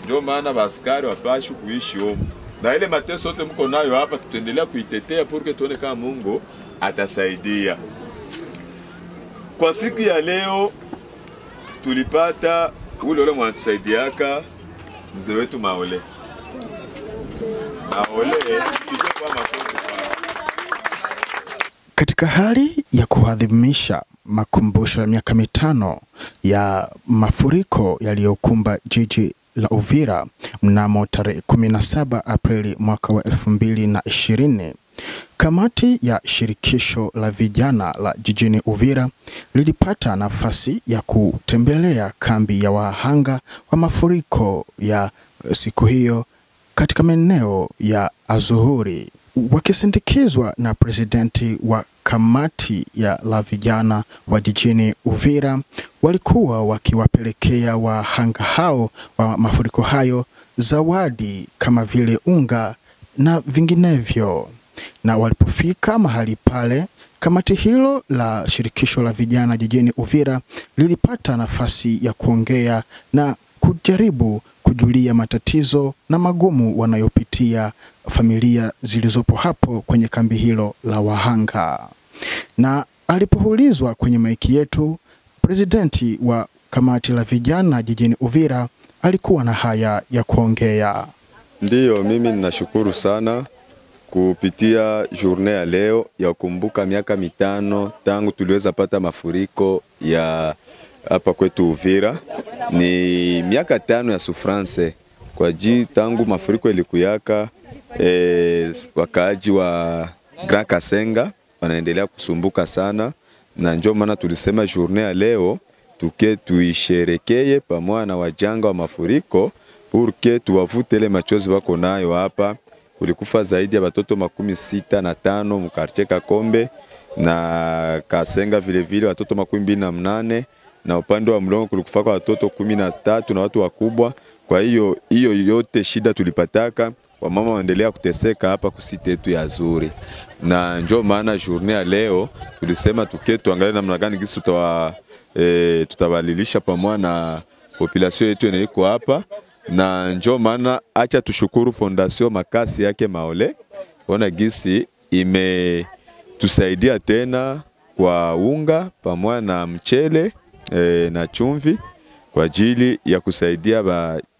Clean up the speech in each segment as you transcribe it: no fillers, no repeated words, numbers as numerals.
Ndio maana baskari wapashi kuishi huko. Na ile mateso yote mko nayo hapa tutaendelea kuitetea porque tuone kama Mungu atasaidia. Kwa siku ya leo tulipata ule mwatusaidiaka mzee wetu Maole. Katika hali ya kuadhimisha makumbusho ya miaka 5 ya mafuriko yaliyokumba jiji la Uvira mnamo tarehe 17 Aprili mwaka wa 2020, kamati ya shirikisho la vijana la jijini Uvira lilipata nafasi ya kutembelea kambi ya wahanga wa mafuriko ya siku hiyo katika maeneo ya Azuhuri, wakisindikizwa na presidenti wa kamati ya la vijana wa jijini Uvira. Walikuwa wakiwapelekea wahanga hao wa mafuriko hayo zawadi kama vile unga na vinginevyo. Na walipofika mahali pale, kamati hilo la shirikisho la vijana jijini Uvira lilipata nafasi ya kuongea na kujaribu kujulia matatizo na magumu wanayopitia familia zilizopo hapo kwenye kambi hilo la wahanga. Na alipoulizwa kwenye maiki yetu, presidenti wa kamati la vijana jijini Uvira alikuwa na haya ya kuongea. Ndiyo, mimi ninashukuru sana kupitia journée ya leo ya kukumbuka miaka 5 tangu tuliweza pata mafuriko ya hapa kwetu Uvira. Ni miaka 5 ya souffrance kwa tangu mafuriko ilikuyaka. Wakaaji wa Grand Kasenga wanaendelea kusumbuka sana, na ndio maana tulisema journée ya leo tuisherekee pamoja na wajanga wa mafuriko porque tuwavute ile machozi wako nayo hapa. Kulikufa zaidi ya watoto 65 mkartie Kakombe na Kasenga, vile vile watoto 28, na upande wa Mlongo kulikufa kwa watoto 13 na watu wakubwa. Kwa hiyo yote shida tulipataka, wamama waendelea kuteseka hapa kusite yetu ya Azuhuri. Na njoo maana journée ya leo tulisema tuangalie namna gani gisi tutawalilisha pamoja na population yetu inaiko hapa. Na njoo maana acha tushukuru Fondation Makasi yake Maole, ona gisi tusaidia tena kwa unga pamoja na mchele na chumvi kwa ajili ya kusaidia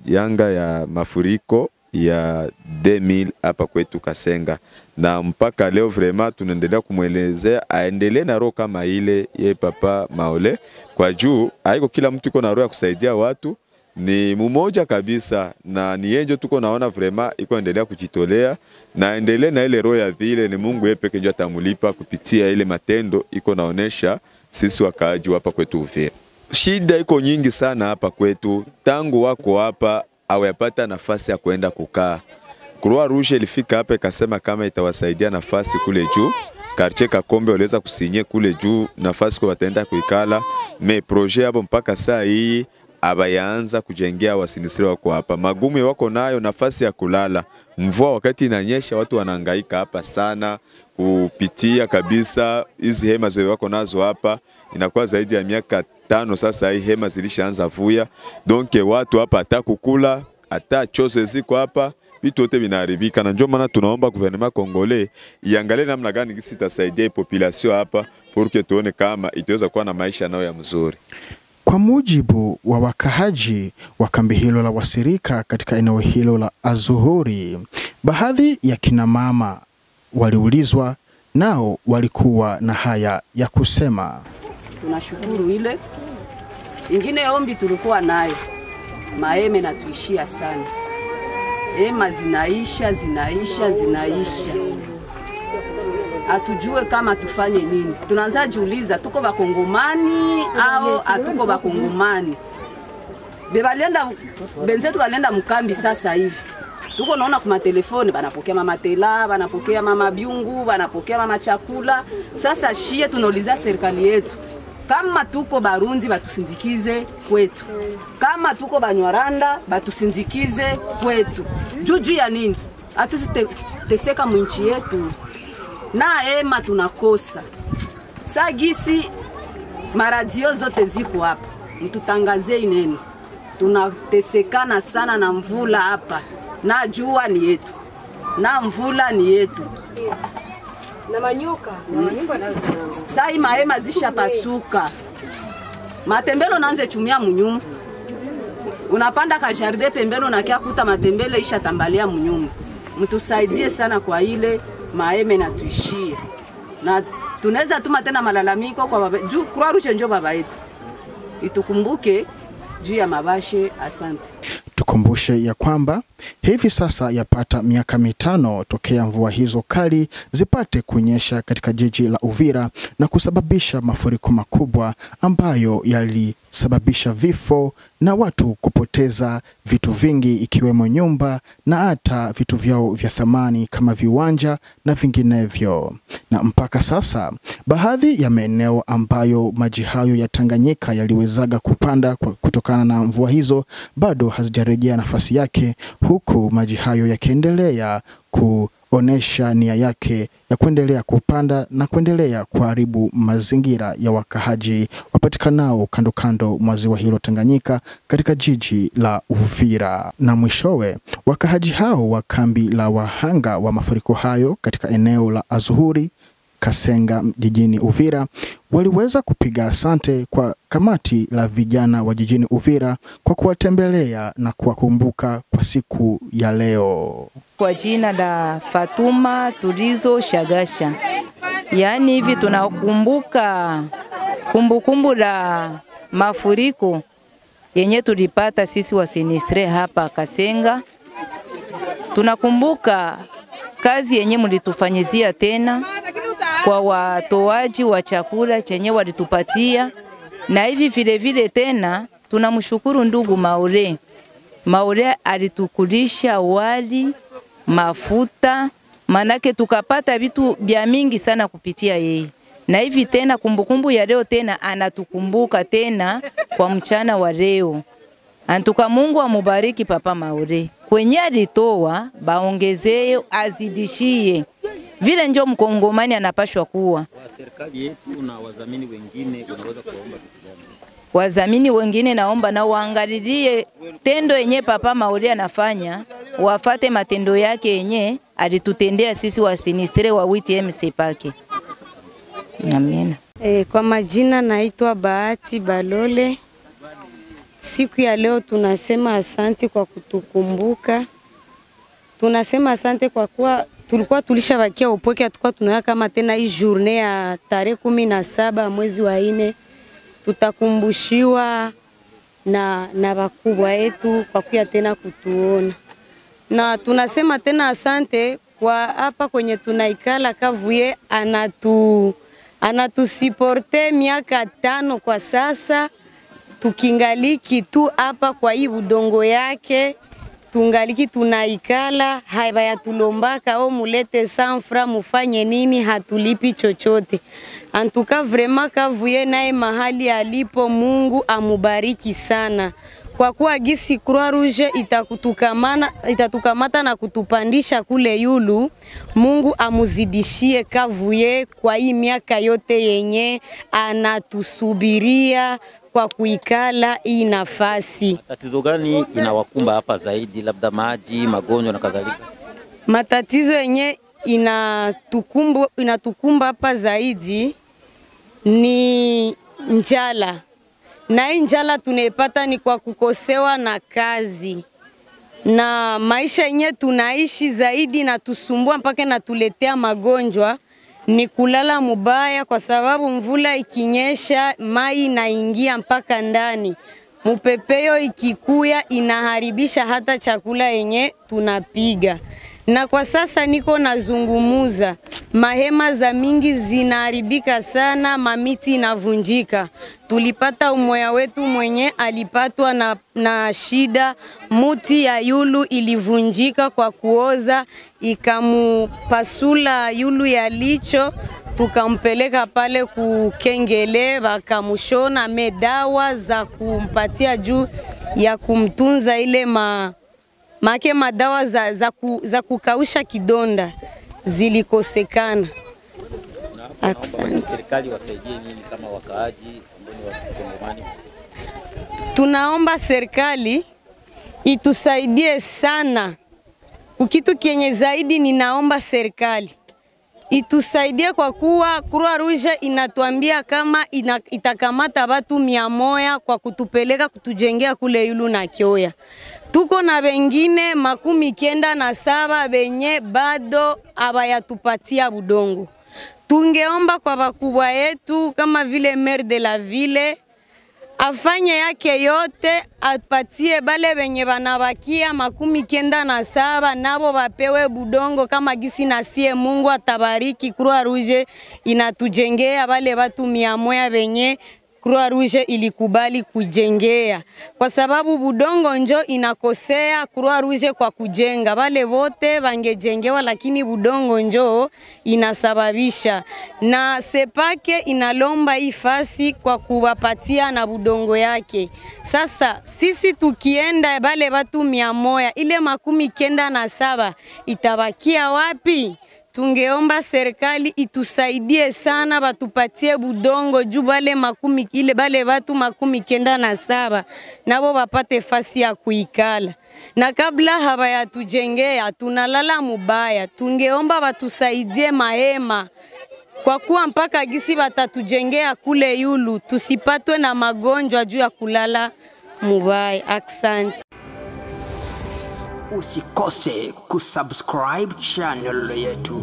yanga ya mafuriko ya 2000 hapa kwetu Kasenga. Na mpaka leo vraiment tunaendelea kumuelezea aendelee na roho kama ile ye papa Maole, kwa juu haiko kila mtu iko na roho ya kusaidia watu, ni mmoja kabisa, na ni yenjo tuko naona vraiment iko endelea kujitolea na endelee na ile roho ya vile. Ni Mungu yeye pekee ndiye atamulipa kupitia ile matendo iko naonesha sisi wakaaji hapa kwetu Uvira. Shida iko nyingi sana hapa kwetu, tangu wako hapa hawapata nafasi ya kwenda kukaa. Croix Rouge ilifika hapa ikasema kama itawasaidia nafasi kule juu. Quartier Kakombe waliweza kusinye kule juu nafasi kwa wataenda kuikala, me projet hapo mpaka saa hii abayaanza kujengea wasinisiri wako hapa. Magumu wako nayo nafasi ya kulala. Mvua wakati inanyesha watu wanahangaika hapa sana kupitia kabisa. Hizi hema zao wako nazo hapa inakuwa zaidi ya miaka 5 sasa, hii hema zilishaanza vuya. Donc watu hapa hata kukula hata chose ziko hapa, vitu yote vinaharibika. Na ndio maana tunaomba gouvernement congolais iangalie namna gani gisi itasaidia population hapa porque tuone kama itaweza kuwa na maisha nao ya mzuri. Kwa mujibu wa wakahaji wa kambi hilo la wasirika katika eneo hilo la Azuhuri, baadhi ya kina mama waliulizwa, nao walikuwa na haya ya kusema. Tunashukuru ile ingine ombi tulikuwa nayo, maeme na tuishia sana. Ema zinaisha. Atujue kama tufanye nini. Tunaanza jiuliza tuko bakongomani au atuko bakongomani. Benzetu balenda mkambi sasa hivi. Tuko naona kwa telefoni banapokea mama tela, banapokea mama biungu, banapokea mama chakula. Sasa shie tunauliza serikali yetu, kama tuko Barundi batusindikize kwetu, kama tuko Banyarwanda batusindikize kwetu. Juju ya nini? Atusiteseka mwinchi yetu. Na ema tunakosa. Sagisi maradio zote ziko hapa. Mtutangazie neno. tunatesekana sana na mvula hapa, na jua ni yetu na mvula ni yetu na manyoka na manyumba nazo. Sai mahema zisha pasuka, matembelo naanze chumia munyumba, unapanda ka jardin pembeni unakia kuta matembele isha tambalia munyumba. Mtusaidie sana kwa ile mahema na tuishie, na tunaweza tuma tena malalamiko kwa baba juu Croix Rouge ndio baba yetu, itukumbuke juu ya mabashe. Asante. Tukumbushe ya kwamba hivi sasa yapata miaka 5 tokea mvua hizo kali zipate kunyesha katika jiji la Uvira na kusababisha mafuriko makubwa ambayo yalisababisha vifo na watu kupoteza vitu vingi ikiwemo nyumba na hata vitu vyao vya thamani kama viwanja na vinginevyo. Na mpaka sasa baadhi ya maeneo ambayo maji hayo ya Tanganyika yaliwezaga kupanda kutokana na mvua hizo bado hazijarejea nafasi yake, huku maji hayo yakiendelea kuonesha nia yake ya kuendelea kupanda na kuendelea kuharibu mazingira ya wakahaji wapatikanao kando kando mwa ziwa hilo Tanganyika katika jiji la Uvira. Na mwishowe wakahaji hao wa kambi la wahanga wa mafuriko hayo katika eneo la Azuhuri Kasenga jijini Uvira waliweza kupiga asante kwa kamati la vijana wa jijini Uvira kwa kuwatembelea na kuwakumbuka kwa siku ya leo. Kwa jina la Fatuma Tulizo Shagasha. Yaani hivi tunakumbuka kumbukumbu la mafuriko yenye tulipata sisi wa sinistre hapa Kasenga. Tunakumbuka kazi yenye mlitufanyizia tena kwa watoaji wa chakula chenye walitupatia, na hivi vile vile tena tunamshukuru ndugu Maure. Maure alitukulisha wali, mafuta, manake tukapata vitu vya mingi sana kupitia yeye. Na hivi tena kumbukumbu ya leo tena anatukumbuka tena kwa mchana wa leo. Antuka Mungu amubariki Papa Maure. Kwenye alitoa baongezee azidishie. Vile njo mkongomani anapashwa kuwa. Wa serikali yetu na wazamini wengine unaweza kuomba kitu gani? Wazamini wengine naomba na waangalilie tendo yenye Papa Maure anafanya, wafate matendo yake yenye alitutendea sisi wa sinistre wa WTMC pake. Amina. Kwa majina naitwa Bahati Balole. Siku ya leo tunasema asante kwa kutukumbuka. Tunasema asante kwa kuwa tulikuwa tulishabakia upweke, tukua tunaweka kama tena hii journée ya tarehe 17 mwezi wa 4 tutakumbushiwa na wakubwa wetu kwa kuja tena kutuona. Na tunasema tena asante kwa hapa kwenye tunaikala Kavuye anatusiporte miaka 5 kwa sasa, tukingaliki tu hapa kwa hii udongo yake, tungaliki tunaikala, haya tulombaka o mulete sanfra mufanye nini, hatulipi chochote. Antuka vrema Kavuye naye mahali alipo, Mungu amubariki sana. Kwa kuwa gisi Croix Rouge itatukamata na kutupandisha kule yulu, Mungu amuzidishie Kavuye kwa hii miaka yote yenye anatusubiria kwa kuikala hii nafasi. Tatizo gani inawakumba hapa zaidi, labda maji, magonjwa na kadhalika? Matatizo yenye inatukumba hapa zaidi ni njala. Na hii njala tunaipata ni kwa kukosewa na kazi. Na maisha yenye tunaishi zaidi na tusumbua mpaka na tuletea magonjwa ni kulala mubaya, kwa sababu mvula ikinyesha mai inaingia mpaka ndani. Mupepeo ikikuya inaharibisha hata chakula yenye tunapiga. Na kwa sasa niko nazungumuza, mahema za mingi zinaharibika sana, mamiti inavunjika. Tulipata umoya wetu mwenye alipatwa na shida, muti ya yulu ilivunjika kwa kuoza, ikamupasula yulu ya licho, tukampeleka pale kukengele, wakamushona medawa za kumpatia juu ya kumtunza ile make madawa za kukausha kidonda zilikosekana. Serikali wasaidie nini kama wakaaji ambao ni Wakongomani? tunaomba serikali itusaidie sana. Kitu kenye zaidi ninaomba serikali itusaidie kwa kuwa Croix Rouge inatuambia kama itakamata watu 100 kwa kutupeleka kutujengea kule Yulu na Kioya. Tuko na wengine 97 benye bado abayatupatia budongo. Tungeomba kwa wakubwa yetu kama vile maire de la ville afanye yake yote, apatie bale benye banabakia 97 nabo bapewe budongo kama gisi nasie Mungu atabariki. Croix Rouge inatujengea bale watu 100 benye Croix Rouge ilikubali kujengea, kwa sababu budongo njo inakosea Croix Rouge kwa kujenga. Wale wote wangejengewa, lakini budongo njo inasababisha, na sepake inalomba ifasi kwa kuwapatia na budongo yake. Sasa sisi tukienda bale watu 100, ile 97 itabakia wapi? Tungeomba serikali itusaidie sana, batupatie budongo juu bale bale watu 97 nabo bapate fasi ya kuikala. Na kabla habayatujengea tunalala mubaya, tungeomba batusaidie mahema, kwa kuwa mpaka gisi batatujengea kule Yulu tusipatwe na magonjwa juu ya kulala mubaya. Asante. Usikose kusubscribe channel yetu.